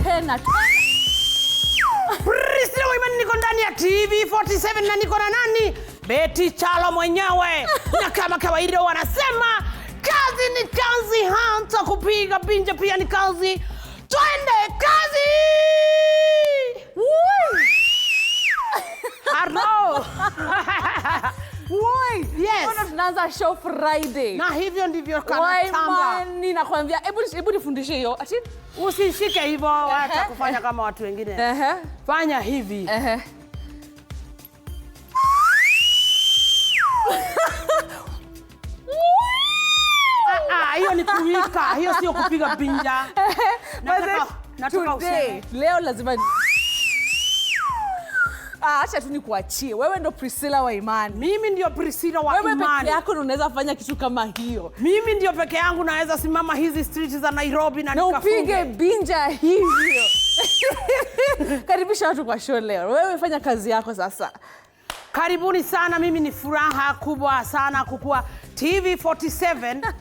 Tena. Priscilla Waimani, niko ndani ya TV47 na niko na nani? Betty Chalo mwenyewe. Na kama kawaida wanasema kazi ni kazi, hata kupiga binja pia ni kazi. Twende kazi! Hello. Woi, yes. Tunaanza show Friday. Na hivyo ndivyo kana tamba. Waimani, nakwambia, hebu nifundishe hiyo. Ati usishike hivyo, wacha kufanya kama watu wengine. Fanya hivi. Hiyo ni kuwika, hiyo sio kupiga binja. Nataka useme. Leo lazima acha tu nikuachie. Wewe ndo Priscilla Waimani. Mimi ndio Priscilla Waimani. Wewe peke yako unaweza fanya kitu kama hiyo. Mimi ndio peke yangu naweza simama hizi streets za Nairobi na nikafunge. Upige binja hivyo. Karibisha watu kwa show leo. Wewe fanya kazi yako sasa. Karibuni sana, mimi ni furaha kubwa sana kukua TV47.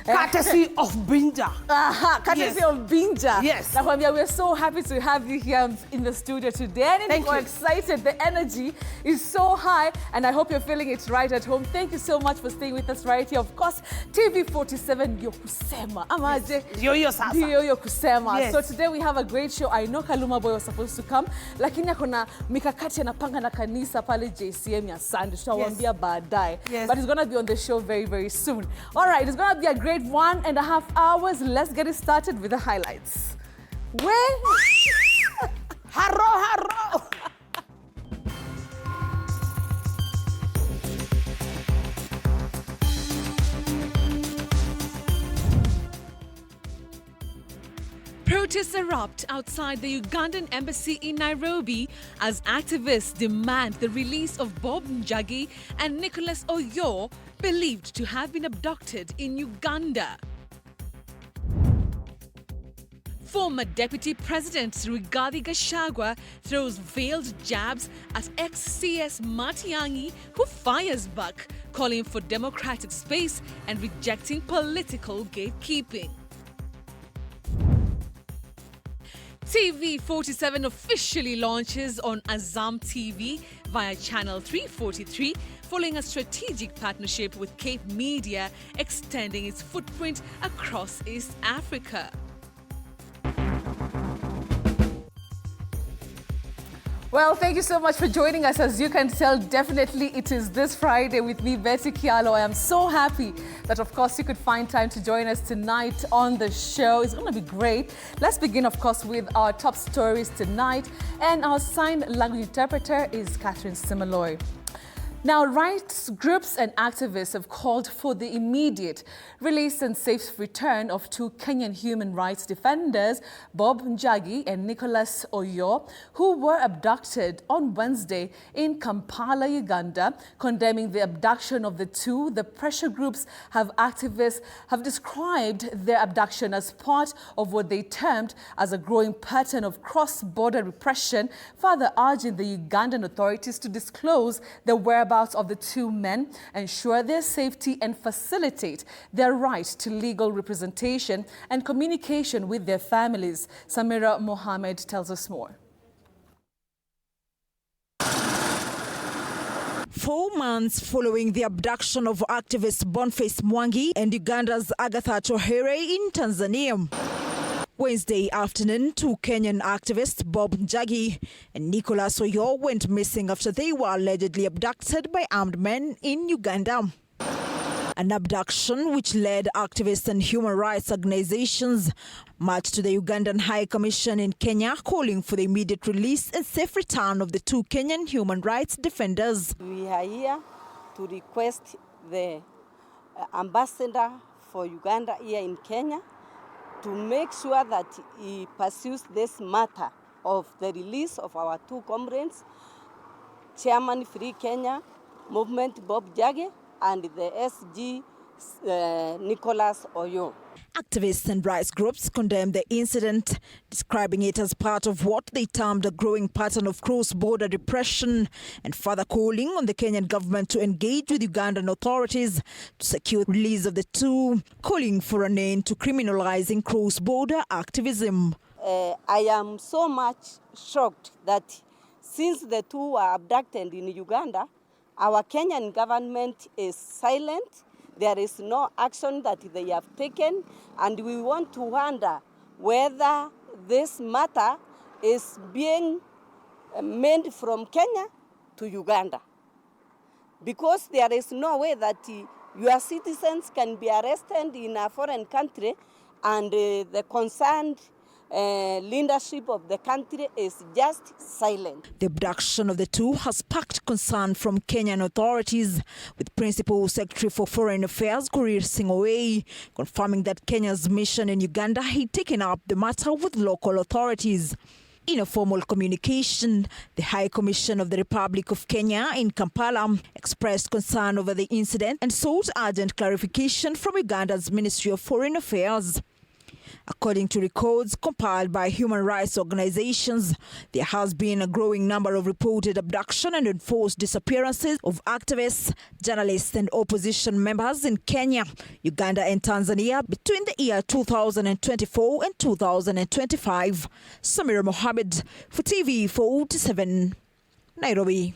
Courtesy of Binja. Courtesy of Binja. Yes. Nakwambia, we're so happy to have you here in the studio today. And we're excited. The energy is so high, and I hope you're feeling it right at home. Thank you so much for staying with us right here. Of course, TV47 ndio kusema. Amaje? Ndio sasa. Ndio kusema. Yes. So today we have a great show. I know Kaluma Boy was supposed to come, lakini akona mikakati anapanga na kanisa pale JCM ya Sunday. Tutawaambia baadaye. But he's going to be on the show very, very soon. All right, it's going to be a great 1.5 hours. Let's get it started with the highlights. Haro. Protests erupt outside the Ugandan embassy in Nairobi as activists demand the release of Bob Njagi and Nicholas Oyo, believed to have been abducted in Uganda. Former Deputy President Rigathi Gachagua throws veiled jabs at ex-CS Matiang'i, who fires back, calling for democratic space and rejecting political gatekeeping. TV47 officially launches on Azam TV via Channel 343, following a strategic partnership with Cape Media, extending its footprint across East Africa. Well, thank you so much for joining us. As you can tell, definitely it is this Friday with me, Betty Kialo. I am so happy that, of course, you could find time to join us tonight on the show. It's going to be great. Let's begin, of course, with our top stories tonight. And our sign language interpreter is Catherine Simaloy. Now, rights groups and activists have called for the immediate release and safe return of two Kenyan human rights defenders, Bob Njagi and Nicholas Oyo, who were abducted on Wednesday in Kampala, Uganda. Condemning the abduction of the two, the pressure groups activists have described their abduction as part of what they termed as a growing pattern of cross-border repression, further urging the Ugandan authorities to disclose the whereabouts of the two men, ensure their safety and facilitate their right to legal representation and communication with their families. Samira Mohammed tells us more. 4 months following the abduction of activist Boniface Mwangi and Uganda's Agatha Tohere in Tanzania. Wednesday afternoon, 2 Kenyan activists, Bob Njagi and Nicholas Oyo, went missing after they were allegedly abducted by armed men in Uganda. An abduction which led activists and human rights organizations marched to the Ugandan High Commission in Kenya, calling for the immediate release and safe return of the 2 Kenyan human rights defenders. We are here to request the ambassador for Uganda here in Kenya to make sure that he pursues this matter of the release of our 2 comrades, Chairman Free Kenya Movement Bob Njagi and the SG Nicholas Oyo. Activists and rights groups condemned the incident, describing it as part of what they termed a growing pattern of cross-border repression, and further calling on the Kenyan government to engage with Ugandan authorities to secure release of the 2, calling for an end to criminalizing cross-border activism. I am so much shocked that since the 2 were abducted in Uganda, our Kenyan government is silent. There is no action that they have taken, and we want to wonder whether this matter is being made from Kenya to Uganda. Because there is no way that your citizens can be arrested in a foreign country and the concerned leadership of the country is just silent. The abduction of the 2 has sparked concern from Kenyan authorities, with Principal Secretary for Foreign Affairs Korir Sing'oei confirming that Kenya's mission in Uganda had taken up the matter with local authorities. In a formal communication, the High Commission of the Republic of Kenya in Kampala expressed concern over the incident and sought urgent clarification from Uganda's Ministry of Foreign Affairs. According to records compiled by human rights organizations, there has been a growing number of reported abduction and enforced disappearances of activists, journalists and opposition members in Kenya, Uganda and Tanzania between the year 2024 and 2025. Samira Mohammed for TV 47, Nairobi.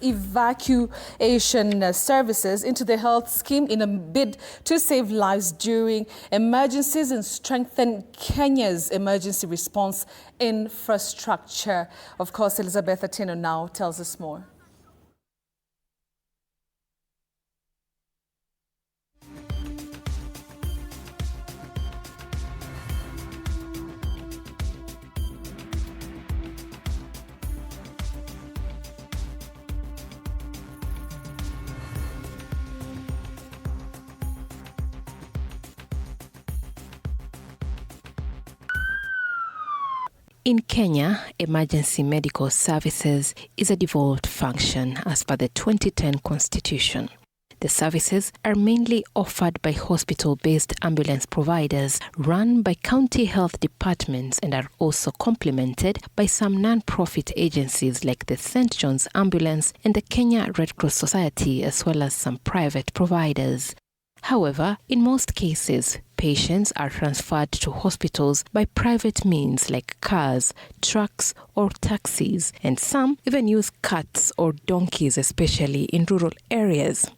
Evacuation services into the health scheme in a bid to save lives during emergencies and strengthen Kenya's emergency response infrastructure. Of course, Elizabeth Atino now tells us more. In Kenya, emergency medical services is a devolved function as per the 2010 Constitution. The services are mainly offered by hospital-based ambulance providers run by county health departments and are also complemented by some non-profit agencies like the St. John's Ambulance and the Kenya Red Cross Society, as well as some private providers. However, in most cases, patients are transferred to hospitals by private means like cars, trucks, or taxis, and some even use carts or donkeys, especially in rural areas.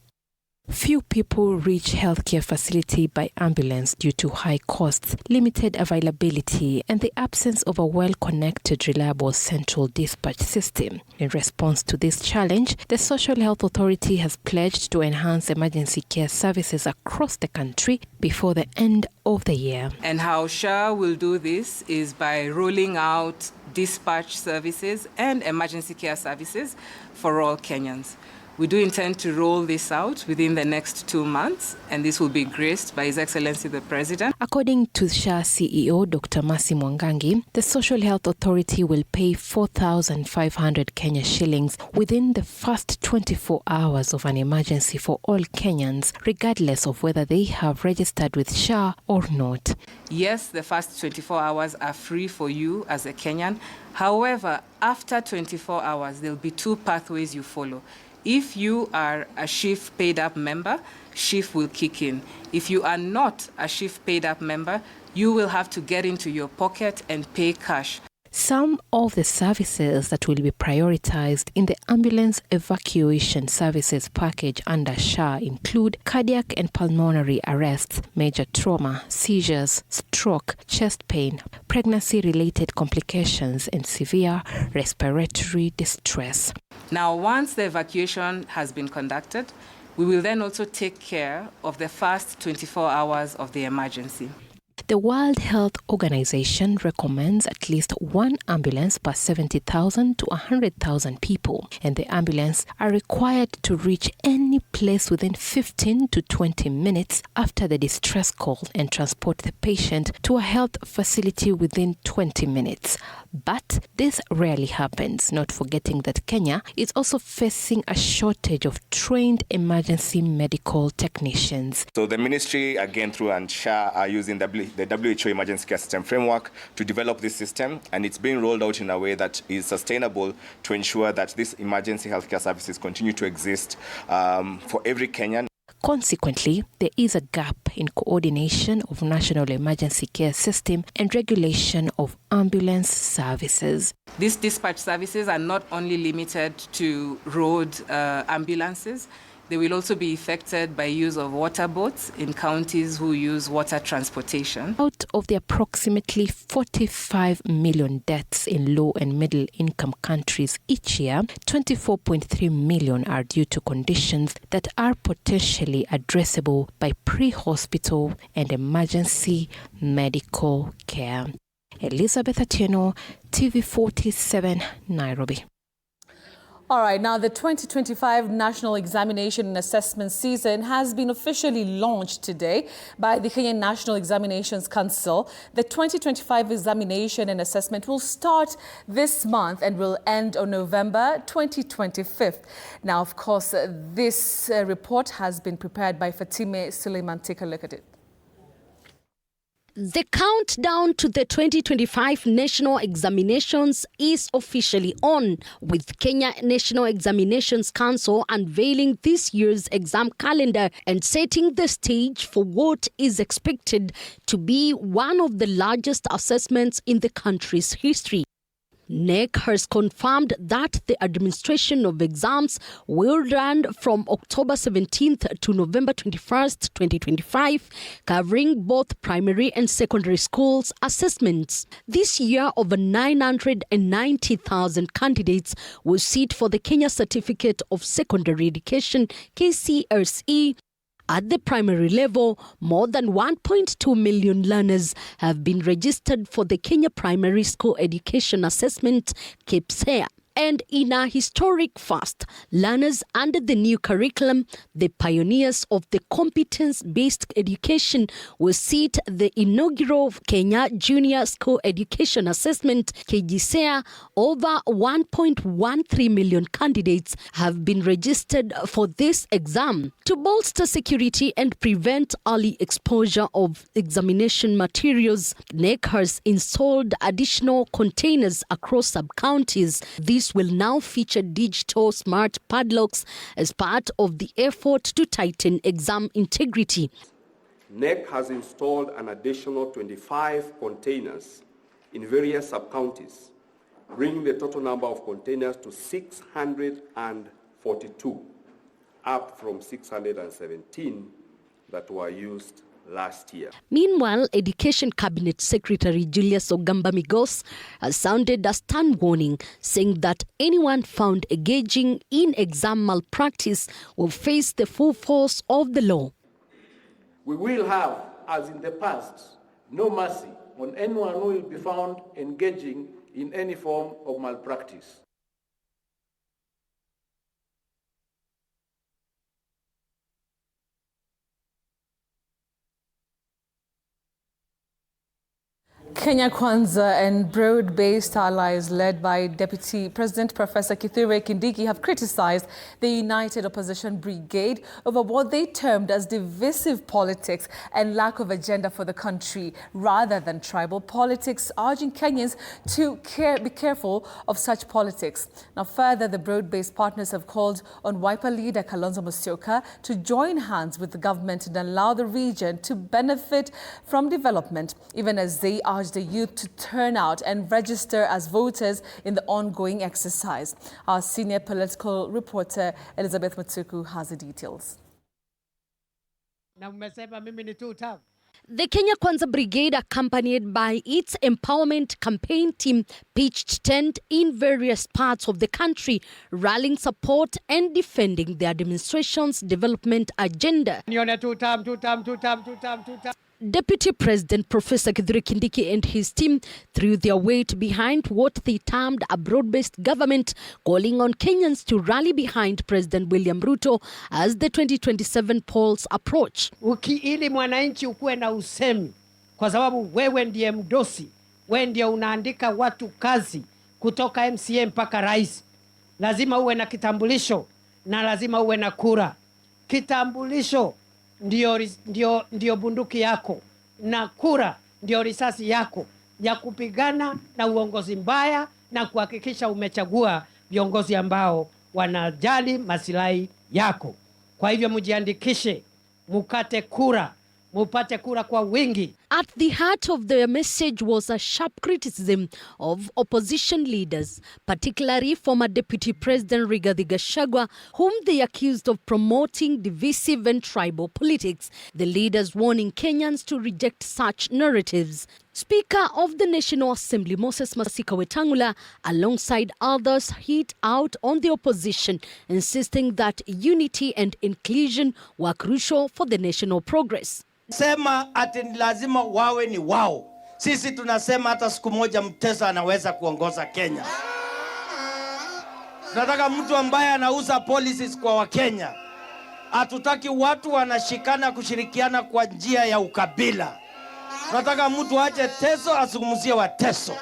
Few people reach healthcare facility by ambulance due to high costs, limited availability, and the absence of a well-connected, reliable central dispatch system. In response to this challenge, the Social Health Authority has pledged to enhance emergency care services across the country before the end of the year. And how SHA will do this is by rolling out dispatch services and emergency care services for all Kenyans. We do intend to roll this out within the next 2 months, and this will be graced by His Excellency the President. According to SHA CEO Dr. Mercy Mwangangi, the Social Health Authority will pay 4,500 Kenya shillings within the first 24 hours of an emergency for all Kenyans, regardless of whether they have registered with SHA or not. Yes, the first 24 hours are free for you as a Kenyan. However, after 24 hours, there will be 2 pathways you follow. If you are a SHIF paid-up member, SHIF will kick in. If you are not a SHIF paid-up member, you will have to get into your pocket and pay cash. Some of the services that will be prioritized in the ambulance evacuation services package under SHA include cardiac and pulmonary arrests, major trauma, seizures, stroke, chest pain, pregnancy-related complications, and severe respiratory distress. Now, once the evacuation has been conducted, we will then also take care of the first 24 hours of the emergency. The World Health Organization recommends at least one ambulance per 70,000 to 100,000 people, and the ambulance are required to reach any place within 15 to 20 minutes after the distress call and transport the patient to a health facility within 20 minutes. But this rarely happens, not forgetting that Kenya is also facing a shortage of trained emergency medical technicians. So the ministry, again through SHA, are using the WHO Emergency Care System framework to develop this system, and it's being rolled out in a way that is sustainable to ensure that these emergency healthcare services continue to exist for every Kenyan. Consequently, there is a gap in coordination of national emergency care system and regulation of ambulance services. These dispatch services are not only limited to road ambulances. They will also be affected by use of water boats in counties who use water transportation. Out of the approximately 45 million deaths in low and middle income countries each year, 24.3 million are due to conditions that are potentially addressable by pre-hospital and emergency medical care. Elizabeth Atieno, TV47, Nairobi. All right, now the 2025 National Examination and Assessment Season has been officially launched today by the Kenyan National Examinations Council. The 2025 examination and assessment will start this month and will end on November 2025. Now, of course, this report has been prepared by Fatime Suleiman. Take a look at it. The countdown to the 2025 national examinations is officially on, with Kenya National Examinations Council unveiling this year's exam calendar and setting the stage for what is expected to be one of the largest assessments in the country's history. NEC has confirmed that the administration of exams will run from October 17th to November 21st, 2025, covering both primary and secondary schools assessments. This year, over 990,000 candidates will sit for the Kenya Certificate of Secondary Education, KCSE. At the primary level, more than 1.2 million learners have been registered for the Kenya Primary School Education Assessment, KPSEA. And in a historic first, learners under the new curriculum, the pioneers of the competence-based education, will sit the inaugural Kenya Junior School Education Assessment, KGSEA. Over 1.13 million candidates have been registered for this exam. To bolster security and prevent early exposure of examination materials, NEC has installed additional containers across sub-counties. These will now feature digital smart padlocks as part of the effort to tighten exam integrity. NEC has installed an additional 25 containers in various sub-counties, bringing the total number of containers to 642, up from 617 that were used last year. Meanwhile, Education Cabinet Secretary Julius Ogamba Migos has sounded a stern warning, saying that anyone found engaging in exam malpractice will face the full force of the law. We will have, as in the past, no mercy on anyone who will be found engaging in any form of malpractice. Kenya Kwanza and broad-based allies led by Deputy President Professor Kithure Kindiki have criticized the United Opposition Brigade over what they termed as divisive politics and lack of agenda for the country rather than tribal politics, urging Kenyans to be careful of such politics. Now further, the broad-based partners have called on Wiper leader Kalonzo Musyoka to join hands with the government and allow the region to benefit from development, even as they urge the youth to turn out and register as voters in the ongoing exercise. Our senior political reporter Elizabeth Matuku has the details. The Kenya Kwanza Brigade, accompanied by its empowerment campaign team, pitched tent in various parts of the country, rallying support and defending the administration's development agenda. Deputy President Professor Kithure Kindiki and his team threw their weight behind what they termed a broad-based government, calling on Kenyans to rally behind President William Ruto as the 2027 polls approach. Ili mwananchi ukuwe na usemi, kwa sababu wewe ndiye mdosi, wewe ndiye unaandika watu kazi kutoka MCA mpaka rais. Lazima uwe na kitambulisho na lazima uwe na kura. Kitambulisho ndio bunduki yako na kura ndio risasi yako ya kupigana na uongozi mbaya na kuhakikisha umechagua viongozi ambao wanajali maslahi yako. Kwa hivyo mjiandikishe, mupate kura kwa wingi. At the heart of their message was a sharp criticism of opposition leaders, particularly former Deputy President Rigathi Gachagua, whom they accused of promoting divisive and tribal politics. The leaders warning Kenyans to reject such narratives. Speaker of the National Assembly Moses Masika Wetangula, alongside others, hit out on the opposition, insisting that unity and inclusion were crucial for the national progress. Sema ati lazima wawe ni wao. Sisi tunasema hata siku moja Mteso anaweza kuongoza Kenya. Tunataka mtu ambaye anauza policies kwa Wakenya. Hatutaki watu wanashikana kushirikiana kwa njia ya ukabila. Tunataka mtu aje Teso azungumzie Wateso.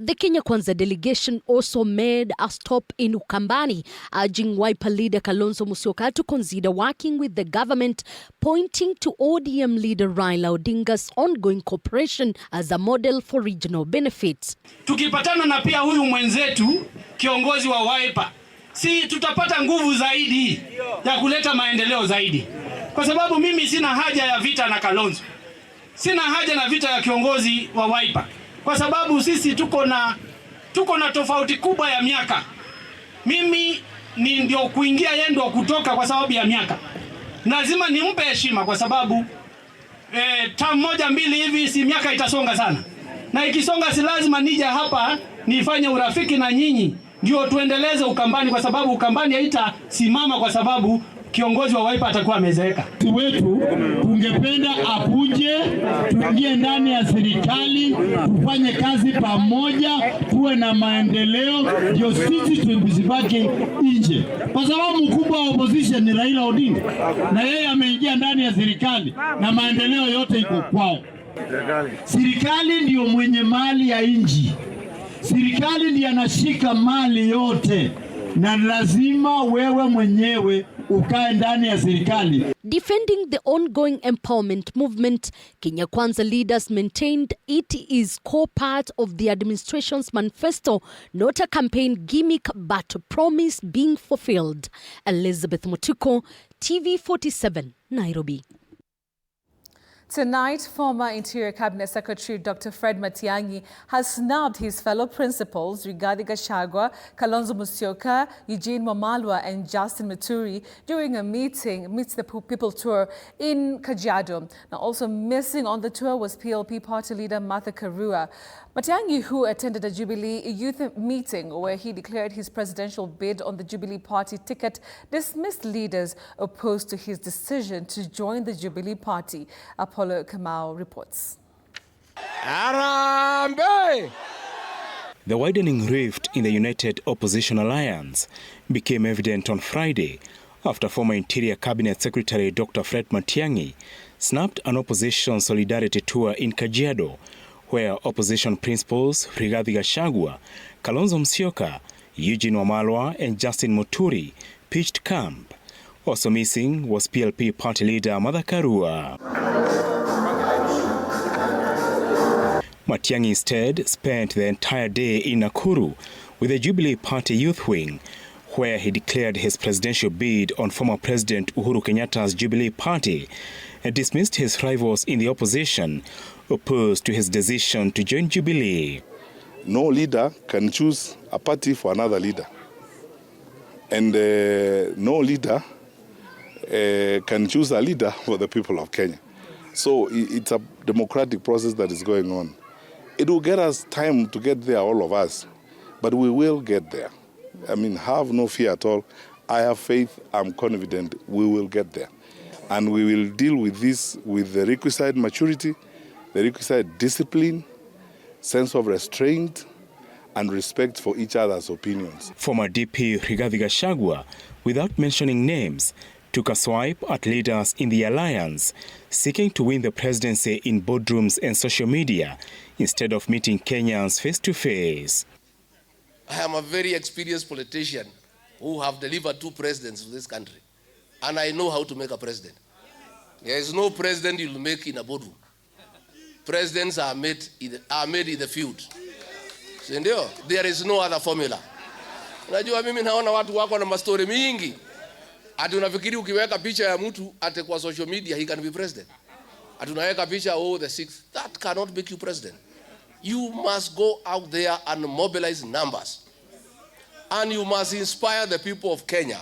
The Kenya Kwanza delegation also made a stop in Ukambani, urging Wiper leader Kalonzo Musyoka to consider working with the government, pointing to ODM leader Raila Odinga's ongoing cooperation as a model for regional benefits. Tukipatana na pia huyu mwenzetu kiongozi wa Wiper, si tutapata nguvu zaidi ya kuleta maendeleo zaidi. Kwa sababu mimi sina haja ya vita na Kalonzo. Sina haja na vita ya kiongozi wa Wiper. Kwa sababu sisi tuko na tofauti kubwa ya miaka. Mimi ni ndio kuingia, yeye ndio kutoka kwa sababu ya miaka. Lazima nimpe heshima kwa sababu tamu moja mbili hivi si miaka itasonga sana. Na ikisonga si lazima nije hapa nifanye urafiki na nyinyi ndio tuendeleze Ukambani, kwa sababu Ukambani haitasimama kwa sababu kiongozi wa Wiper atakuwa amezeeka. Wetu tungependa akuje, tuingie ndani ya serikali, tufanye kazi pamoja, tuwe na maendeleo, ndio sisi tusibaki nje. Kwa sababu mkubwa wa opposition ni Raila Odinga, na yeye ameingia ndani ya serikali na maendeleo yote iko kwao. Serikali ndio mwenye mali ya nchi. Serikali ndiye anashika mali yote. Na lazima wewe mwenyewe ukae ndani ya serikali. Defending the ongoing empowerment movement, Kenya Kwanza leaders maintained it is core part of the administration's manifesto, not a campaign gimmick but a promise being fulfilled. Elizabeth Mutuko, TV47, Nairobi. Tonight, former Interior Cabinet Secretary Dr. Fred Matiang'i has snubbed his fellow principals Rigathi Gachagua, Kalonzo Musyoka, Eugene Wamalwa and Justin Muturi during a Meet the People tour in Kajiado. Now, also missing on the tour was PLP party leader Martha Karua. Matiang'i, who attended a Jubilee youth meeting where he declared his presidential bid on the Jubilee party ticket, dismissed leaders opposed to his decision to join the Jubilee party. Apollo Kamau reports. The widening rift in the United Opposition Alliance became evident on Friday after former Interior Cabinet Secretary Dr. Fred Matiang'i snapped an opposition solidarity tour in Kajiado, where opposition principals Rigathi Gachagua, Kalonzo Musyoka, Eugene Wamalwa and Justin Muturi pitched camp. Also missing was PLP party leader Martha Karua. Matiang'i instead spent the entire day in Nakuru with the Jubilee Party youth wing, where he declared his presidential bid on former President Uhuru Kenyatta's Jubilee Party and dismissed his rivals in the opposition, opposed to his decision to join Jubilee. No leader can choose a party for another leader. And no leader can choose a leader for the people of Kenya. So it's a democratic process that is going on. It will get us time to get there, all of us, but we will get there. I mean, have no fear at all. I have faith, I'm confident we will get there. And we will deal with this with the requisite maturity, the requisite discipline, sense of restraint, and respect for each other's opinions. Former DP Rigathi Gachagua, without mentioning names, took a swipe at leaders in the alliance, seeking to win the presidency in boardrooms and social media instead of meeting Kenyans face-to-face. I am a very experienced politician who have delivered 2 presidents to this country, and I know how to make a president. There is no president you will make in a boardroom. Presidents are made in the field. So ndio, there is no other formula. Unajua mimi naona watu wako na mastori mingi. Ati unafikiri ukiweka picha ya mtu ate kwa social media he can be president. Ati unaweka picha the 6th. That cannot make you president. You must go out there and mobilize numbers. And you must inspire the people of Kenya.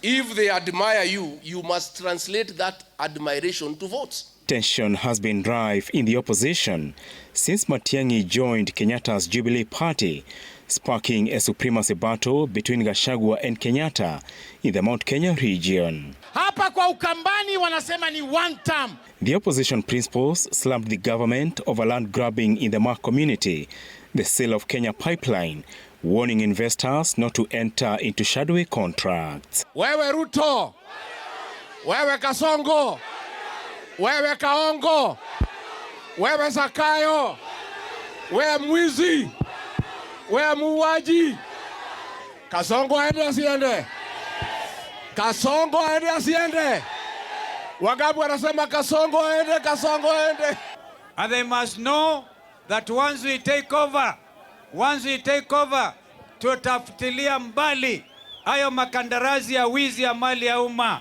If they admire you, you must translate that admiration to votes. Tension has been rife in the opposition since Matiang'i joined Kenyatta's Jubilee Party, sparking a supremacy battle between Gachagua and Kenyatta in the Mount Kenya region. Hapa kwa Ukambani wanasema ni one term. The opposition principals slammed the government over land grabbing in the Maa community, the sale of Kenya pipeline, warning investors not to enter into shadowy contracts. Wewe Ruto, wewe Kasongo, wewe Kaongo, wewe Zakayo, wewe mwizi, wewe muuaji. Kasongo aende asiende? Kasongo aende asiende? Wagabu wanasema Kasongo aende, Kasongo aende. And they must know that once we take over, tutafutilia mbali hayo makandarasi ya wizi ya mali ya umma.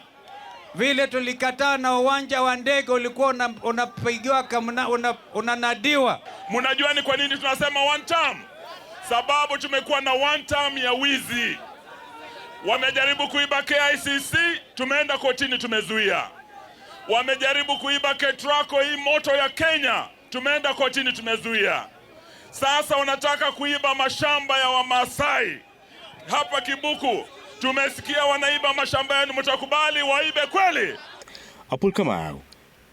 Vile tulikataa na uwanja wa ndege ulikuwa unapigiwa kama unanadiwa. Mnajua ni kwa nini tunasema one term? Sababu tumekuwa na one term ya wizi. Wamejaribu kuiba KICC, tumeenda kotini tumezuia. Wamejaribu kuiba Ketraco, hii moto ya Kenya, tumeenda kotini tumezuia. Sasa wanataka kuiba mashamba ya Wamasai. Hapa Kibuku tumesikia wanaiba mashamba yenu, mtakubali waibe kweli? Apul Kamau,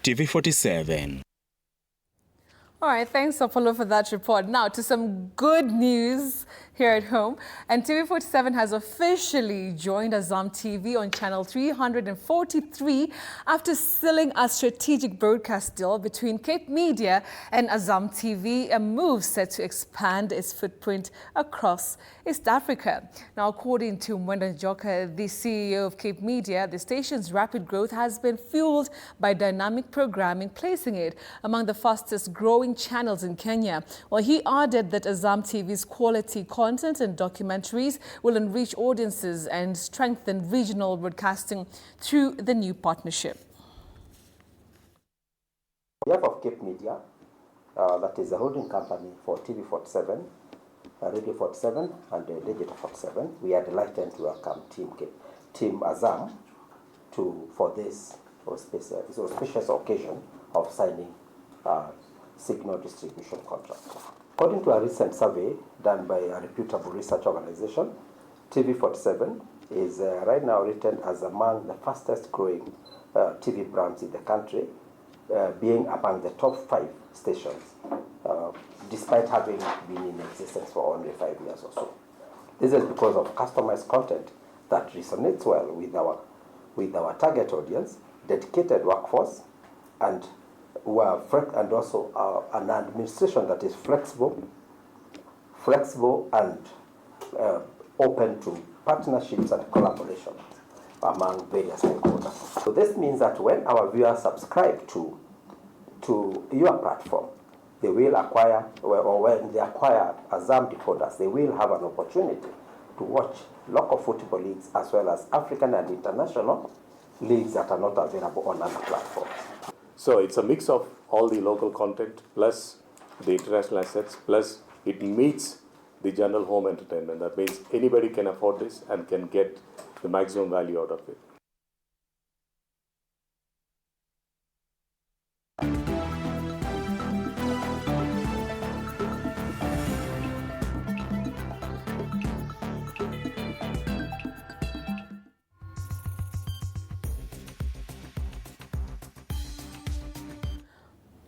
TV47. All right, thanks, Apollo, for that report. Now, to some good news here at home. And TV47 has officially joined Azam TV on channel 343 after sealing a strategic broadcast deal between Cape Media and Azam TV, a move set to expand its footprint across East Africa. Now, according to Mwenda Njoka, the CEO of Cape Media, the station's rapid growth has been fueled by dynamic programming, placing it among the fastest growing channels in Kenya. Well, he added that Azam TV's quality content and documentaries will enrich audiences and strengthen regional broadcasting through the new partnership. On behalf of Cape Media, that is the holding company for TV47, Radio 47 and Digital 47, we are delighted to welcome Team Azam for this auspicious occasion of signing signal distribution contract. According to a recent survey done by a reputable research organization, TV47 is right now rated as among the fastest growing TV brands in the country, being among the top 5 stations, despite having been in existence for only 5 years or so. This is because of customized content that resonates well with our target audience, dedicated workforce, and and also an administration that is flexible and open to partnerships and collaboration among various stakeholders. So this means that when our viewers subscribe to your platform, they will acquire, or when they acquire Azam decoders, they will have an opportunity to watch local football leagues as well as African and international leagues that are not available on other platforms. So it's a mix of all the local content plus the international assets, plus it meets the general home entertainment. That means anybody can afford this and can get the maximum value out of it.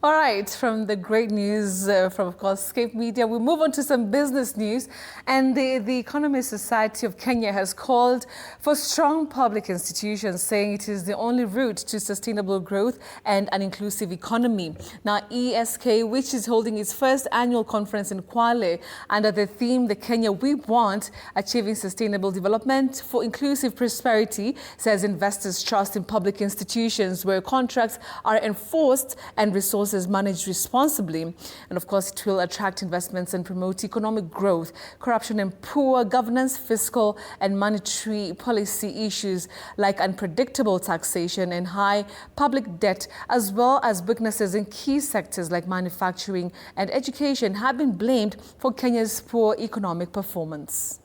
All right, from the great news from, of course, Scape Media, we move on to some business news. And the Economist Society of Kenya has called for strong public institutions, saying it is the only route to sustainable growth and an inclusive economy. Now, ESK, which is holding its first annual conference in Kwale under the theme, The Kenya We Want, Achieving Sustainable Development for Inclusive Prosperity, says investors trust in public institutions where contracts are enforced and resources managed responsibly. And of course, it will attract investments and promote economic growth. Corruption and poor governance, fiscal and monetary policy issues like unpredictable taxation and high public debt, as well as weaknesses in key sectors like manufacturing and education, have been blamed for Kenya's poor economic performance.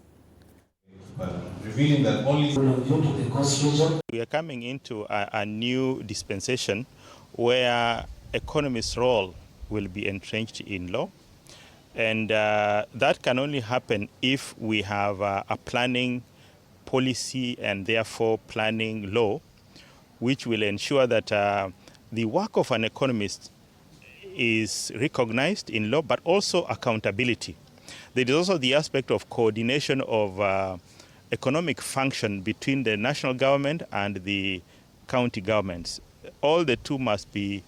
Revealing that only we are coming into a new dispensation where economist's role will be entrenched in law, and that can only happen if we have a planning policy and therefore planning law, which will ensure that the work of an economist is recognized in law, but also accountability. There is also the aspect of coordination of economic function between the national government and the county governments. All the two must be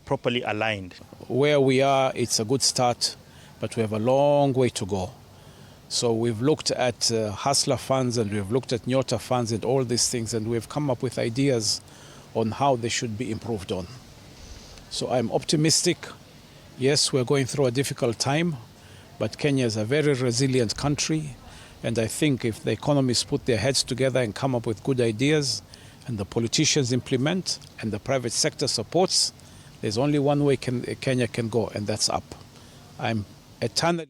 properly aligned. Where we are, it's a good start, but we have a long way to go. So we've looked at hustler funds and we've looked at Nyota funds and all these things, and we've come up with ideas on how they should be improved on. So I'm optimistic. Yes, we're going through a difficult time, but Kenya is a very resilient country, and I think if the economists put their heads together and come up with good ideas, and the politicians implement, and the private sector supports, there's only one way Kenya can go, and that's up. I'm eternally...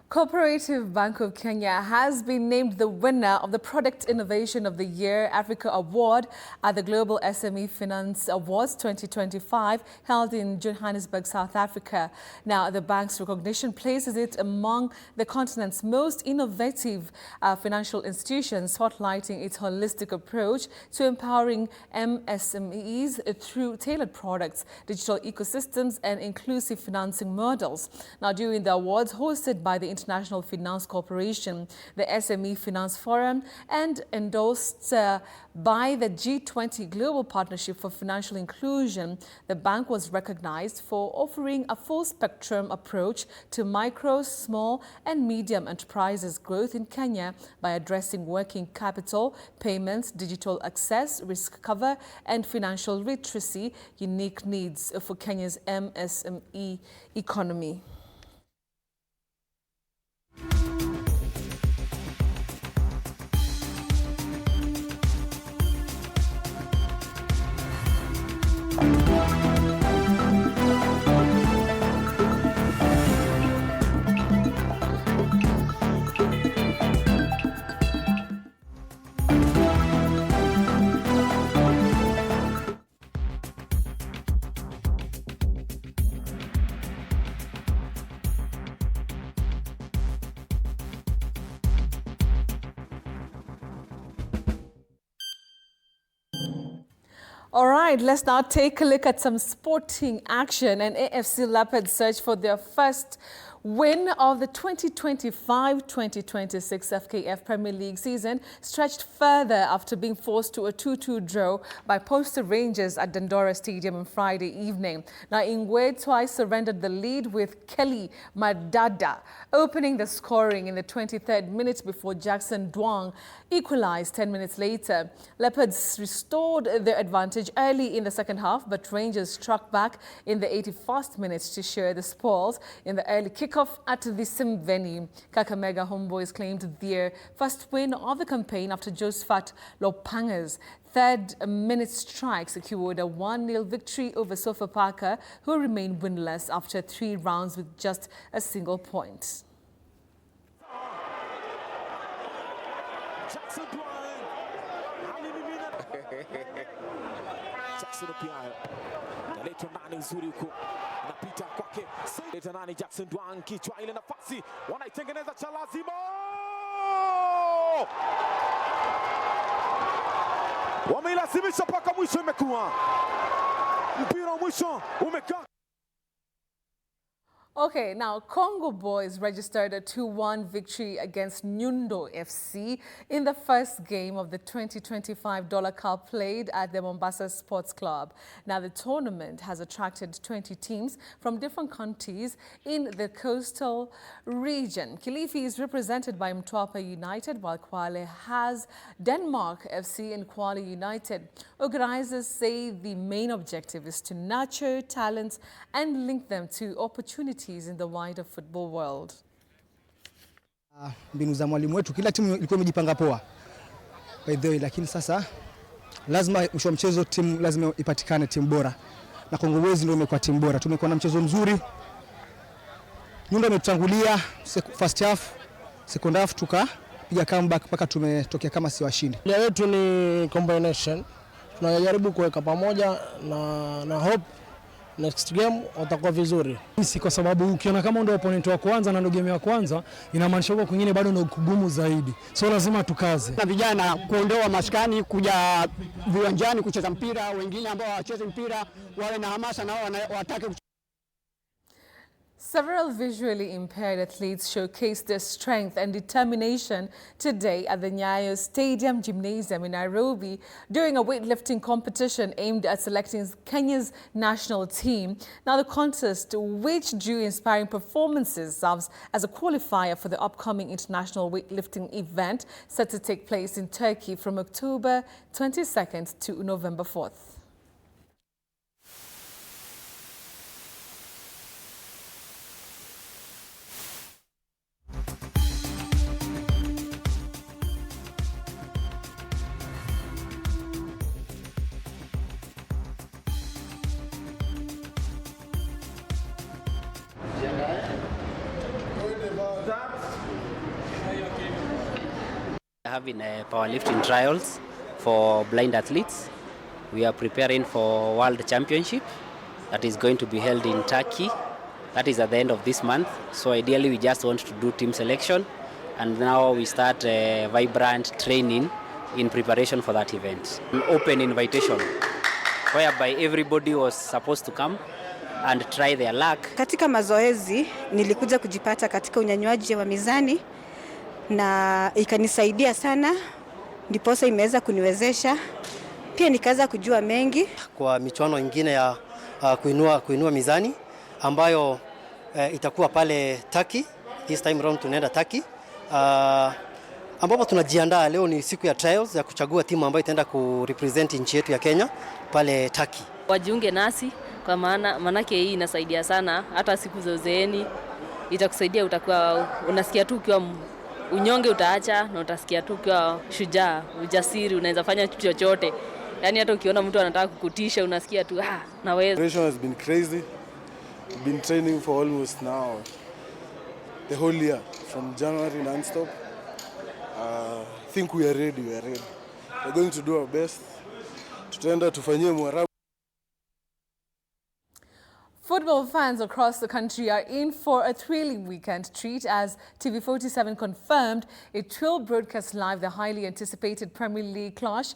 Co-operative Bank of Kenya has been named the winner of the Product Innovation of the Year Africa Award at the Global SME Finance Awards 2025 held in Johannesburg, South Africa. Now, the bank's recognition places it among the continent's most innovative financial institutions, spotlighting its holistic approach to empowering MSMEs through tailored products, digital ecosystems, and inclusive financing models. Now, during the awards hosted by the International Finance Corporation, the SME Finance Forum, and endorsed by the G20 Global Partnership for Financial Inclusion, the bank was recognized for offering a full-spectrum approach to micro, small, and medium enterprises growth in Kenya by addressing working capital, payments, digital access, risk cover, and financial literacy, unique needs for Kenya's MSME economy. All right, let's now take a look at some sporting action. And AFC Leopards search for their first Win of the 2025-2026 FKF Premier League season stretched further after being forced to a 2-2 draw by Poster Rangers at Dandora Stadium on Friday evening. Now, Ingwe twice surrendered the lead with Kelly Madada opening the scoring in the 23rd minute before Jackson Duang equalized 10 minutes later. Leopards restored their advantage early in the second half, but Rangers struck back in the 81st minute to share the spoils in the early kick at the same venue. Kakamega Homeboys claimed their first win of the campaign after Josephat Lopanga's third-minute strike secured a 1-0 victory over Sofapaka, who remained winless after 3 rounds with just a single point. Napita kwake leta nani Jackson Duang kichwa ile nafasi wanaitengeneza cha lazima wameilazimisha paka mwisho imekuwa mpira mwisho umekaa. Okay, now Congo Boys registered a 2-1 victory against Nyundo FC in the first game of the 2025 Dola Cup played at the Mombasa Sports Club. Now, the tournament has attracted 20 teams from different countries in the coastal region. Kilifi is represented by Mtwapa United, while Kwale has Denmark FC and Kwale United. Organizers say the main objective is to nurture talents and link them to opportunities in the wider football world. Mbinu za mwalimu wetu, kila timu ilikuwa imejipanga poa by the way, lakini sasa lazima mwisho mchezo timu lazima ipatikane timu bora, na Congo Boys ndio imekuwa timu bora. Tumekuwa na mchezo mzuri, Nyundo ametutangulia first half, second half tukapiga comeback mpaka tumetokea kama si washindi. Leo yetu ni combination, tunajaribu kuweka pamoja na hope next game watakuwa vizuri. Sisi kwa sababu ukiona kama ndio opponent wa kwanza na ndio game ya kwanza, inamaanisha huko kwingine bado ndio kugumu zaidi. So lazima tukaze. Na vijana kuondoa maskani kuja viwanjani kucheza mpira, wengine ambao hawachezi mpira wale na hamasa na watake. Several visually impaired athletes showcased their strength and determination today at the Nyayo Stadium Gymnasium in Nairobi during a weightlifting competition aimed at selecting Kenya's national team. Now, the contest, which drew inspiring performances, serves as a qualifier for the upcoming international weightlifting event set to take place in Turkey from October 22nd to November 4th. Having powerlifting trials for blind athletes. We are preparing for World Championship that is going to be held in Turkey. That is at the end of this month. So ideally we just want to do team selection, and now we start vibrant training in preparation for that event. An open invitation whereby everybody was supposed to come and try their luck. Katika mazoezi nilikuja kujipata katika unyanywaji wa mizani na ikanisaidia sana, ndiposa imeweza kuniwezesha pia nikaweza kujua mengi kwa michuano ingine ya kuinua mizani ambayo itakuwa pale Turkey. This time round tunaenda Turkey ambapo tunajiandaa. Leo ni siku ya trials ya kuchagua timu ambayo itaenda kurepresent nchi yetu ya Kenya pale Turkey. Wajiunge nasi kwa manake hii inasaidia sana, hata siku za uzeeni itakusaidia, utakuwa unasikia tu ukiwa unyonge utaacha, na utasikia tu ukiwa shujaa, ujasiri, unaweza fanya kitu chochote. Yani hata ukiona mtu anataka kukutisha unasikia tu naweza. Preparation has been crazy. We've been training for almost now the whole year from January non-stop. I think we are ready. We're going to do our best. Tutaenda tufanyie mwarabu. Football Football fans across the country are in for a thrilling weekend treat as TV47 confirmed it will broadcast live the highly anticipated Premier League clash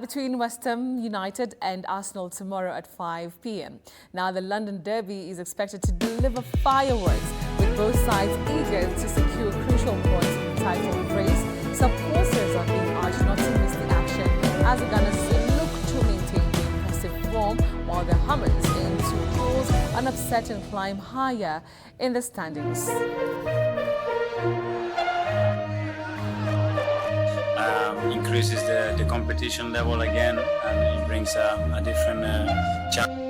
between West Ham United and Arsenal tomorrow at 5 p.m. Now, the London Derby is expected to deliver fireworks, with both sides eager to secure crucial points in the title race. Supporters are being urged not to miss the action as the Gunners look to maintain the impressive form, while the Hammers aim to close an upset and climb higher in the standings. Increases the competition level again, and it brings a different challenge.